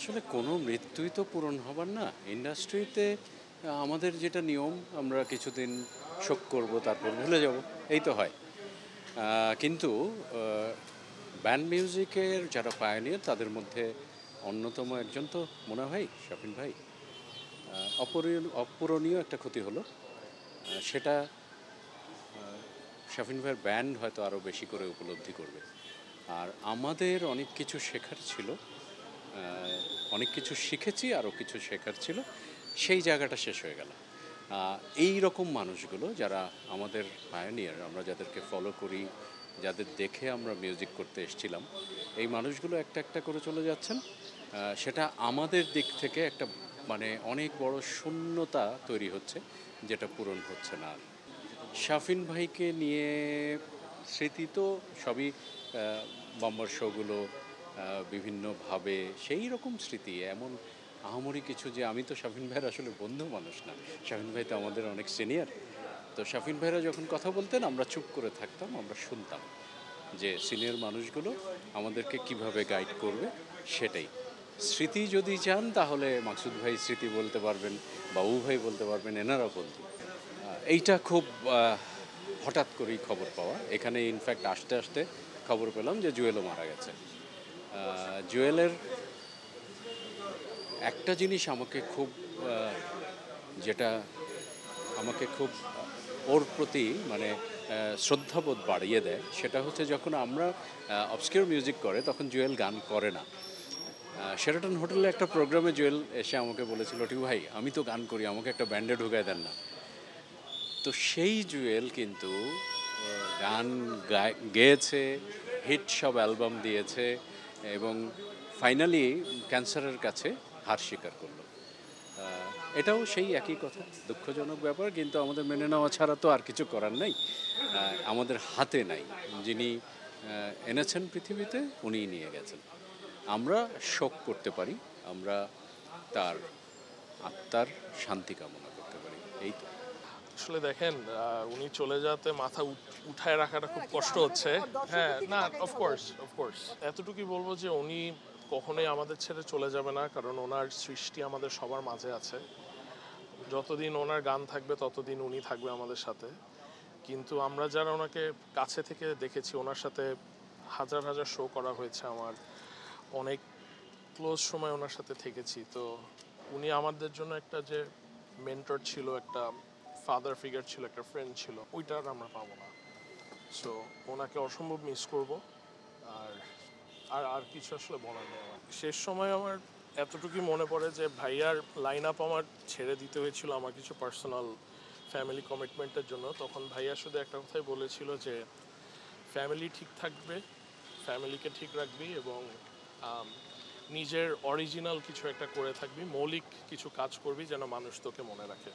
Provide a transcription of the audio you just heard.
আসলে কোনো মৃত্যুই তো পূরণ হবার না ইন্ডাস্ট্রিতে। আমাদের যেটা নিয়ম, আমরা কিছুদিন শোক করব, তারপর ভুলে যাব, এই তো হয়। কিন্তু ব্যান্ড মিউজিকের যারা পায়োনিয়ার তাদের মধ্যে অন্যতম একজন তো মনে হয় শাফিন ভাই। অপূরণীয় একটা ক্ষতি হলো। সেটা শাফিন ভাইয়ের ব্যান্ড হয়তো আরও বেশি করে উপলব্ধি করবে। আর আমাদের অনেক কিছু শেখার ছিল, অনেক কিছু শিখেছি, আরও কিছু শেখার ছিল, সেই জায়গাটা শেষ হয়ে গেল। এই রকম মানুষগুলো যারা আমাদের পায়োনিয়ার, আমরা যাদেরকে ফলো করি, যাদের দেখে আমরা মিউজিক করতে এসেছিলাম, এই মানুষগুলো একটা একটা করে চলে যাচ্ছেন। সেটা আমাদের দিক থেকে একটা মানে অনেক বড় শূন্যতা তৈরি হচ্ছে, যেটা পূরণ হচ্ছে না আর। শাফিন ভাইকে নিয়ে স্মৃতি তো সবই, বাম্বার শোগুলো বিভিন্নভাবে সেই রকম স্মৃতি। এমন আহামরি কিছু যে, আমি তো শাফিন ভাইয়ের আসলে বন্ধু মানুষ না, শাফিন ভাই তো আমাদের অনেক সিনিয়র। তো শাফিন ভাইরা যখন কথা বলতেন আমরা চুপ করে থাকতাম, আমরা শুনতাম যে সিনিয়র মানুষগুলো আমাদেরকে কিভাবে গাইড করবে, সেটাই। স্মৃতি যদি চান তাহলে মাকসুদ ভাই স্মৃতি বলতে পারবেন, বাবু ভাই বলতে পারবেন, এনারা বন্ধু। এইটা খুব হঠাৎ করেই খবর পাওয়া। এখানে ইনফ্যাক্ট আসতে আসতে খবর পেলাম যে জুয়েলও মারা গেছে। জুয়েলের একটা জিনিস আমাকে খুব যেটা আমাকে খুব ওর প্রতি মানে শ্রদ্ধাবোধ বাড়িয়ে দেয়, সেটা হচ্ছে যখন আমরা অবস্কিউর মিউজিক করে তখন জুয়েল গান করে না। শেরাটন হোটেলে একটা প্রোগ্রামে জুয়েল এসে আমাকে বলেছিল, টিউ ভাই আমি তো গান করি, আমাকে একটা ব্যান্ডে ঢুকায় দেন না। তো সেই জুয়েল কিন্তু গান গেয়েছে, হিট সব অ্যালবাম দিয়েছে, এবং ফাইনালি ক্যান্সারের কাছে হার স্বীকার করলো। এটাও সেই একই কথা, দুঃখজনক ব্যাপার, কিন্তু আমাদের মেনে নেওয়া ছাড়া তো আর কিছু করার নাই। আমাদের হাতে নাই। যিনি এনেছেন পৃথিবীতে উনিই নিয়ে গেছেন। আমরা শোক করতে পারি, আমরা তার আত্মার শান্তি কামনা করতে পারি, এই তো। আসলে দেখেন, উনি চলে যাওয়াতে মাথা উঠায় রাখাটা খুব কষ্ট হচ্ছে। হ্যাঁ, না, অফকোর্স অফকোর্স এতটুকুই বলবো যে উনি কখনোই আমাদের ছেড়ে চলে যাবে না, কারণ ওনার সৃষ্টি আমাদের সবার মাঝে আছে। যতদিন ওনার গান থাকবে ততদিন উনি থাকবে আমাদের সাথে। কিন্তু আমরা যারা ওনাকে কাছে থেকে দেখেছি, ওনার সাথে হাজার হাজার শো করা হয়েছে আমার, অনেক ক্লোজ সময় ওনার সাথে থেকেছি। তো উনি আমাদের জন্য একটা যে মেন্টর ছিল, একটা ফাদার ফিগার ছিল, একটা ফ্রেন্ড ছিল, ওইটা আর আমরা পাবো না। সো ওনাকে অসম্ভব মিস করব। আর আর আর কিছু আসলে বলার নেই আমার। শেষ সময় আমার এতটুকুই মনে পড়ে যে ভাইয়ার লাইন আপ আমার ছেড়ে দিতে হয়েছিল আমার কিছু পার্সোনাল ফ্যামিলি কমিটমেন্টের জন্য। তখন ভাইয়া শুধু একটা কথাই বলেছিল যে ফ্যামিলি ঠিক থাকবে, ফ্যামিলিকে ঠিক রাখবি, এবং নিজের অরিজিনাল কিছু একটা করে থাকবি, মৌলিক কিছু কাজ করবি যেন মানুষ তোকে মনে রাখে।